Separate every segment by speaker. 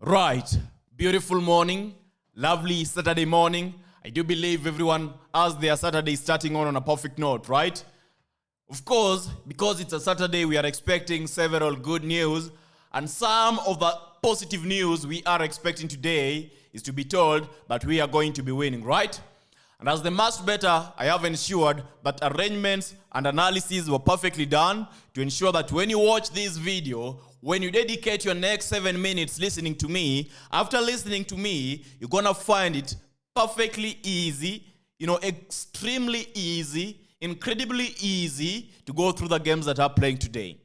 Speaker 1: Right, beautiful morning, lovely Saturday morning. I do believe everyone has their Saturday starting on a perfect note, right? Of course, because it's a Saturday, we are expecting several good news, and some of the positive news we are expecting today is to be told that we are going to be winning, right? And as the MaskedBettor, I have ensured that arrangements and analysis were perfectly done to ensure that when you watch this video, when you dedicate your next 7 minutes listening to me, after listening to me, you're gonna find it perfectly easy, extremely easy, incredibly easy to go through the games that are playing today.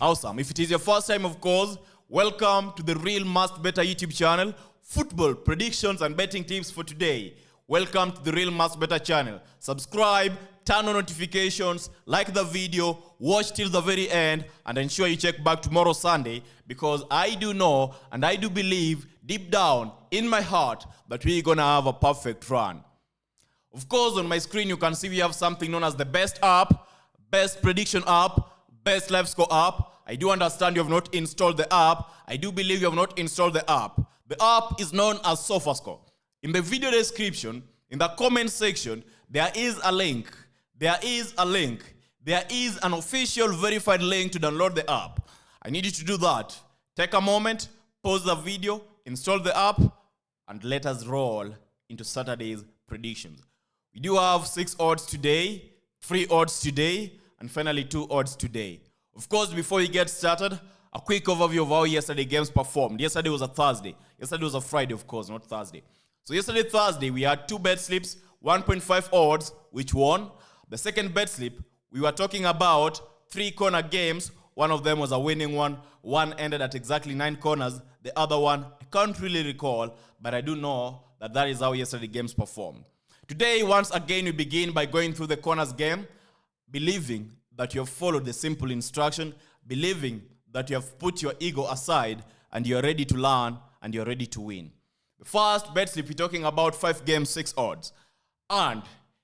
Speaker 1: Awesome. If it is your first time, of course, welcome to the real MaskedBettor YouTube channel, football predictions and betting tips for today. Welcome to the real MaskedBettor channel. Subscribe, turn on notifications, like the video, watch till the very end, and ensure you check back tomorrow Sunday, because I do know and I do believe deep down in my heart that we're gonna have a perfect run. Of course, on my screen you can see we have something known as the best app, best prediction app, best live score app. I do understand you have not installed the app. I do believe you have not installed the app. The app is known as SofaScore. In the video description, in the comment section, there is a link. There is an official verified link to download the app. I need you to do that. Take a moment, pause the video, install the app, and let us roll into Saturday's predictions. We do have 6 odds today, 3 odds today, and finally 2 odds today. Of course, before we get started, a quick overview of how yesterday's games performed. Yesterday was a Thursday. Yesterday was a Friday, of course, not Thursday. So yesterday, Thursday, we had 2 bet slips, 1.5 odds, which won. The second bet slip, we were talking about 3 corner games. One of them was a winning one. One ended at exactly 9 corners. The other one, I can't really recall, but I do know that that is how yesterday's games performed. Today, once again, we begin by going through the corners game, believing that you have followed the simple instruction, believing that you have put your ego aside and you're ready to learn and you're ready to win. The first bet slip, we're talking about 5 games, 6 odds. And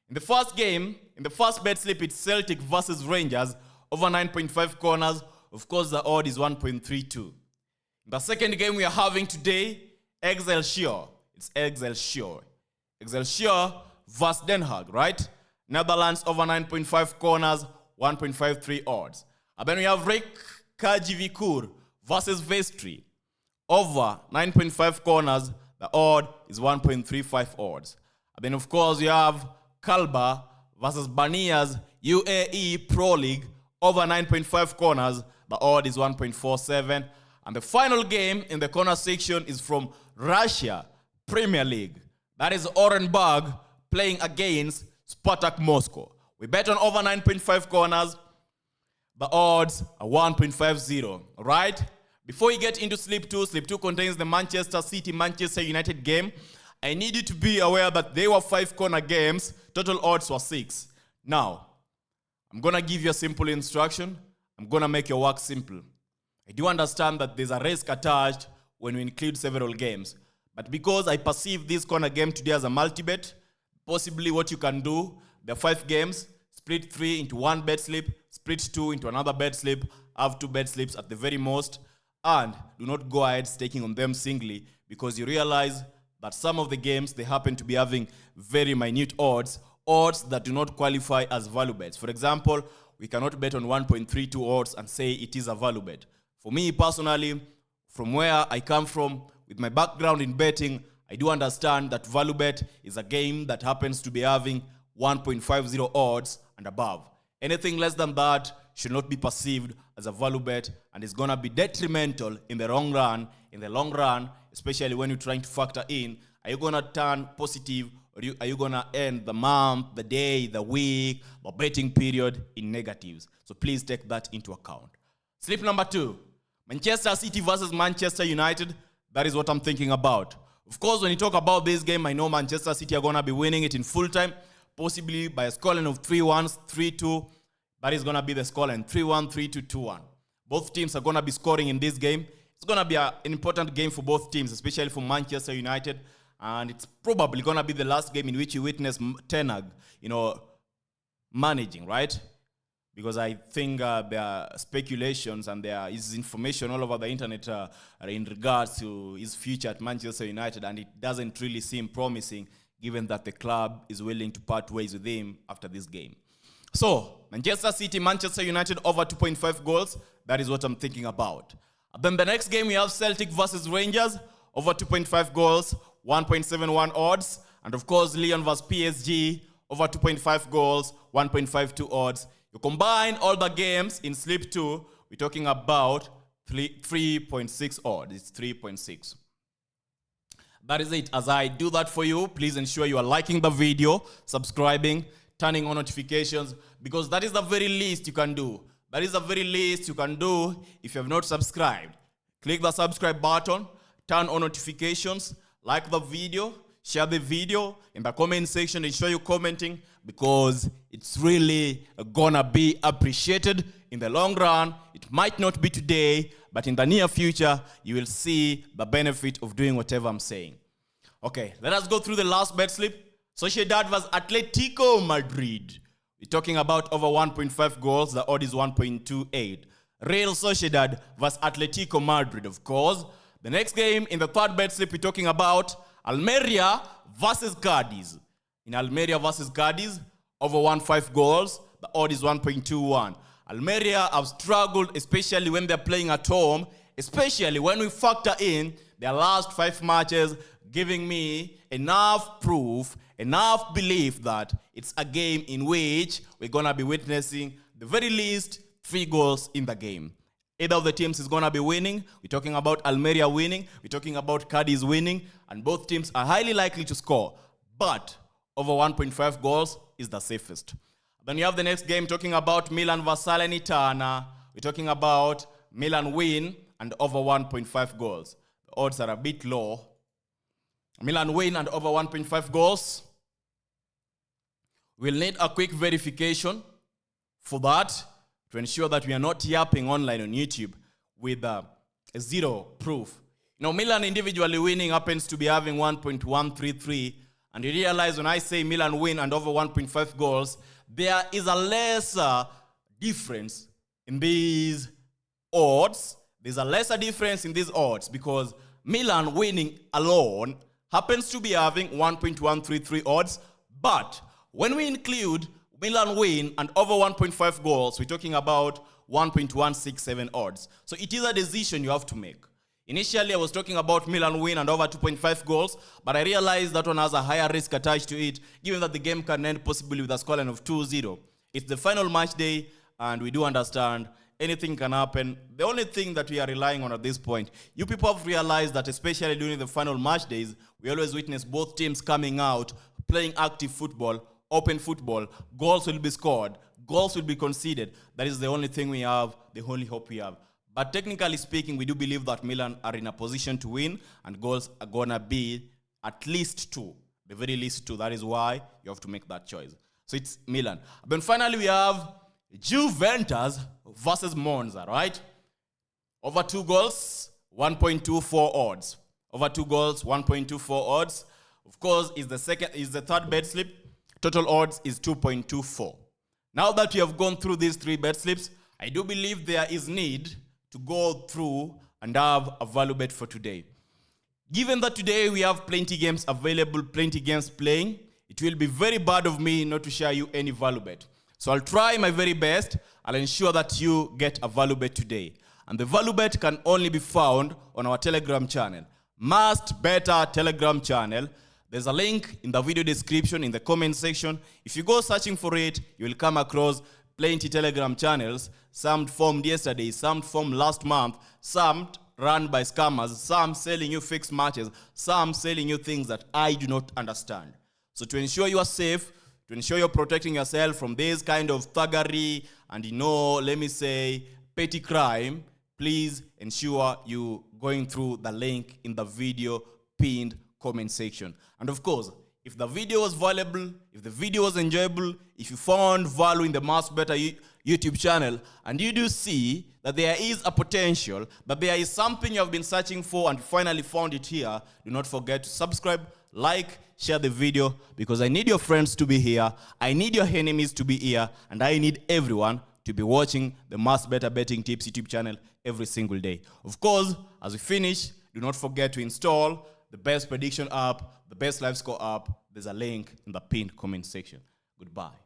Speaker 1: in the first game, in the first bet slip, it's Celtic versus Rangers over 9.5 corners. Of course, the odd is 1.32. In the second game we are having today, Excelsior. It's Excelsior. Excelsior versus Den Haag, right? Netherlands over 9.5 corners, 1.53 odds. And then we have Rek Kajivikur versus Vestri over 9.5 corners. The odd is 1.35 odds. And then, of course, you have Kalba versus Bania's UAE Pro League over 9.5 corners. The odd is 1.47. And the final game in the corner section is from Russia Premier League. That is Orenburg playing against Spartak Moscow. We bet on over 9.5 corners. The odds are 1.50. All right? Before you get into Slip 2 contains the Manchester City-Manchester United game. I need you to be aware that there were 5 corner games. Total odds were 6. Now, I'm going to give you a simple instruction. I'm going to make your work simple. I do understand that there's a risk attached when we include several games. But because I perceive this corner game today as a multi-bet, possibly what you can do, there are 5 games, split 3 into 1 bet slip, split 2 into another bet slip, have 2 bet slips at the very most, and do not go ahead staking on them singly, because you realize that some of the games, they happen to be having very minute odds that do not qualify as value bets. For example, we cannot bet on 1.32 odds and say it is a value bet. For me personally, from where I come from, with my background in betting, I do understand that value bet is a game that happens to be having 1.50 odds and above. Anything less than that should not be perceived as a value bet and is going to be detrimental in the long run. In the long run, especially when you're trying to factor in, are you going to turn positive or are you going to end the month, the day, the week, the betting period in negatives? So please take that into account. Slip number 2, Manchester City versus Manchester United. That is what I'm thinking about. Of course, when you talk about this game, I know Manchester City are going to be winning it in full time, possibly by a scoreline of 3-1, 3-2. That is going to be the scoreline, 3-1, 3-2, 2-1. Both teams are going to be scoring in this game. It's going to be an important game for both teams, especially for Manchester United. And it's probably going to be the last game in which you witness Ten Hag, managing, right? because I think there are speculations and there is information all over the internet in regards to his future at Manchester United, and it doesn't really seem promising given that the club is willing to part ways with him after this game. So, Manchester City, Manchester United over 2.5 goals. That is what I'm thinking about. Then the next game, we have Celtic versus Rangers, over 2.5 goals, 1.71 odds. And of course, Lyon versus PSG, over 2.5 goals, 1.52 odds. You combine all the games in Sleep 2, we're talking about 3.6 odds. It's 3.6. That is it. As I do that for you, please ensure you are liking the video, subscribing, turning on notifications, because that is the very least you can do. That is the very least you can do if you have not subscribed. Click the subscribe button, turn on notifications, like the video, share the video in the comment section, ensure you're commenting, because it's really gonna be appreciated in the long run. It might not be today, but in the near future, you will see the benefit of doing whatever I'm saying. Okay, let us go through the last bet slip. Sociedad vs Atletico Madrid. We're talking about over 1.5 goals. The odd is 1.28. Real Sociedad vs Atletico Madrid, of course. The next game in the third bet slip, we're talking about Almeria versus Cadiz. In Almeria versus Cadiz, over 1.5 goals. The odd is 1.21. Almeria have struggled, especially when they're playing at home, especially when we factor in their last 5 matches, giving me enough proof, enough belief that it's a game in which we're going to be witnessing the very least 3 goals in the game. Either of the teams is going to be winning. We're talking about Almeria winning. We're talking about Cadiz winning. And both teams are highly likely to score. But over 1.5 goals is the safest. Then you have the next game talking about Milan vs Salernitana. We're talking about Milan win and over 1.5 goals. The odds are a bit low. Milan win and over 1.5 goals. We'll need a quick verification for that to ensure that we are not yapping online on YouTube with zero proof. You know, Milan individually winning happens to be having 1.133, and you realize when I say Milan win and over 1.5 goals, there is a lesser difference in these odds. There's a lesser difference in these odds because Milan winning alone happens to be having 1.133 odds, but when we include Milan win and over 1.5 goals, we're talking about 1.167 odds. So it is a decision you have to make. Initially, I was talking about Milan win and over 2.5 goals, but I realized that one has a higher risk attached to it, given that the game can end possibly with a scoreline of 2-0. It's the final match day, and we do understand anything can happen. The only thing that we are relying on at this point, you people have realized that especially during the final match days, we always witness both teams coming out, playing active football, open football, goals will be scored, goals will be conceded. That is the only thing we have, the only hope we have. But technically speaking, we do believe that Milan are in a position to win, and goals are going to be at least 2, the very least 2. That is why you have to make that choice. So it's Milan. Then finally, we have Juventus versus Monza, right? Over 2 goals, 1.24 odds. Over 2 goals, 1.24 odds. Of course, is the third bet slip. Total odds is 2.24. Now that we have gone through these 3 bet slips, I do believe there is need to go through and have a value bet for today. Given that today we have plenty games available, plenty games playing, it will be very bad of me not to share you any value bet. So I'll try my very best. I'll ensure that you get a value bet today. And the value bet can only be found on our Telegram channel. MaskedBettor Telegram channel. There's a link in the video description, in the comment section. If you go searching for it, you will come across plenty Telegram channels. Some formed yesterday, some formed last month, some run by scammers, some selling you fixed matches, some selling you things that I do not understand. So to ensure you are safe, to ensure you're protecting yourself from this kind of thuggery and, let me say, petty crime, please ensure you going through the link in the video pinned comment section. And of course, if the video was valuable, if the video was enjoyable, if you found value in the MaskedBettor YouTube channel, and you do see that there is a potential, that there is something you have been searching for and finally found it here, do not forget to subscribe, like, share the video, because I need your friends to be here, I need your enemies to be here, and I need everyone to be watching the MaskedBettor Betting Tips YouTube channel every single day. Of course, as we finish, do not forget to install the best prediction app, the best live score app. There's a link in the pinned comment section. Goodbye.